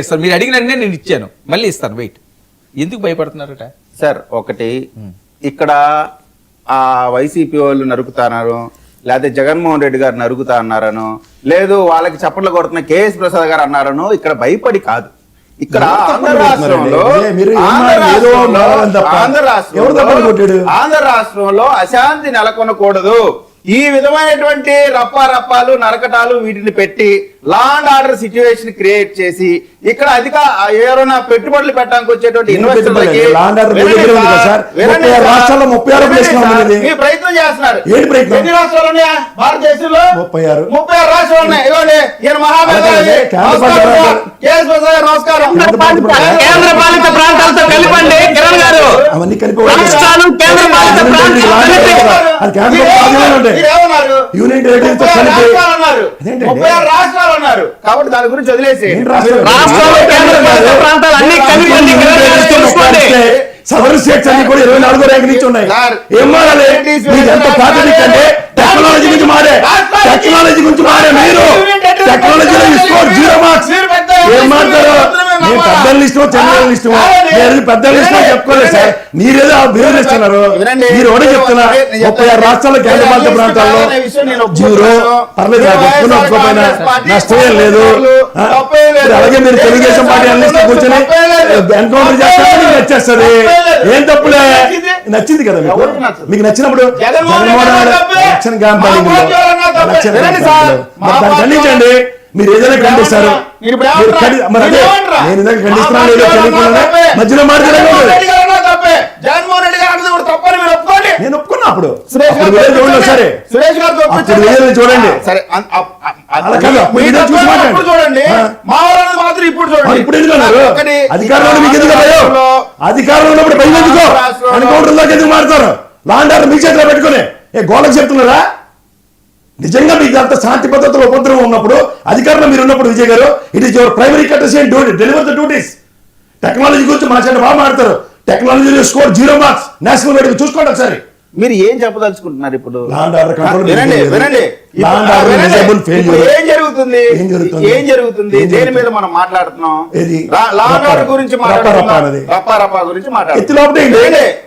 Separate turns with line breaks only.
Sir మీరు అడిగిన నేను ఇచ్చాను, మళ్ళీ ఇస్తాను, వెయిట్. ఎందుకు భయపడుతున్నారట
సార్? ఒకటి, ఇక్కడ ఆ వైసీపీ వాళ్ళు నరుకుతారు, లేకపోతే జగన్మోహన్ రెడ్డి గారు నరుకుతా అన్నారను, లేదు వాళ్ళకి చప్పట్లు కొడుతున్న కేఎస్ ప్రసాద్ గారు అన్నారను, ఇక్కడ భయపడి కాదు. ఇక్కడ ఆంధ్ర రాష్ట్రంలో అశాంతి నెలకొనకూడదు, ఈ విధమైనటువంటి రప్పాలు నరకటాలు వీటిని పెట్టి law and order situation create చేసి ఇక్కడ ఎవరైనా పెట్టుబడులు పెట్టడానికి వచ్చేటువంటి ఇన్వెస్టర్లకి ప్రయత్నం చేస్తున్నారు. ఎన్ని రాష్ట్రాలు ఉన్నాయా భారతదేశంలో? 36 రాష్ట్రాలు ఉన్నాయి. ఇవ్వండి, ఈయన మహామేధావి నమస్కారం.
కేంద్ర పాలిత ప్రాంతాలతో కలిపండి కిరణ్ గారు, రాష్ట్రాలు కేంద్ర పాలిత
రాష్ట్రాలు అన్నారు కాబట్టి దాని గురించి వదిలేసి
ప్రాంతాలు అన్ని కలిపండి కిరణ్ గారు తెలుసుకోండి.
సదరు స్టేట్స్ అన్ని కూడా 24వ ర్యాంక్ నుంచి ఉన్నాయి. ఏం మారాలి? మీకు ఎంత ప్రాథమిక అంటే టెక్నాలజీ గురించి మారే మీరు టెక్నాలజీలో స్కోర్ 0 మార్క్స్. ఏం మాట్లాడతారు? నేను పెద్దల ఇష్టం చంద్రుల ఇష్టం, నేను పెద్దల ఇష్టం చెప్పుకోలేదు సార్. మీరేదో బిరుదులు ఇస్తున్నారు. మీరు ఒకటే చెప్తున్నా, 36 రాష్ట్రాల్లో కేంద్రపాలిత ప్రాంతాల్లో 0 పర్లేదు, ఒప్పుకోకపోయినా నష్టమే లేదు. అలాగే మీరు తెలుగుదేశం పార్టీ అన్నిస్ట్లో కూర్చొని ఎన్కౌంటర్ చేస్తారని వచ్చేస్తుంది. ఏం తప్పులే, నచ్చింది కదా మీకు నచ్చినప్పుడు జగన్మోహన్ ఎలక్షన్ క్యాంపెయినింగ్ దాన్ని ఖండించండి. మీరు ఏదైనా ఖండిస్తారు, మరి అదే నేను ఏదైనా ఖండిస్తున్నాను మధ్యలో మాట్లాడలేదు.
జగన్మోహన్ రెడ్డి గారు తప్పని మీరు ఒప్పుకోండి.
నేను ఒప్పుకున్నా. అప్పుడు సరే
సురేష్ గారు
చూడండి,
చూడండి, మా వాళ్ళని మాత్రం ఇప్పుడు చూడండి.
ఇప్పుడు ఎందుకన్నారు? అధికారంలో మీకు ఎందుకు భయం? అధికారంలో ఉన్నప్పుడు భయం ఎందుకో? ఎన్కౌంటర్లోకి ఎందుకు మారుతారు? లా అండ్ ఆర్డర్ మీ చేతిలో పెట్టుకుని గోళకు చెప్తున్నారా? నిజంగా మీకు అంత శాంతి భద్రతలో ఉపద్రవం ఉన్నప్పుడు, అధికారంలో మీరు ఉన్నప్పుడు విజయ్ గారు, it is your primary courtesy and deliver the duties. Technology గురించి మాట్లాడి బాగా మాట్లాడతారు. Technology score 0 marks national wide చూసుకోండి ఒకసారి.
మీరు ఏం చెప్పదలుచుకుంటున్నారు ఇప్పుడు?
వినండి,
ఏం జరుగుతుంది దేని మీద మనం మాట్లాడుతున్నాం? లా అండ్ ఆర్డర్ గురించి మాట్లాడుతున్నాం, రప్పా గురించి మాట్లాడుతున్నాం.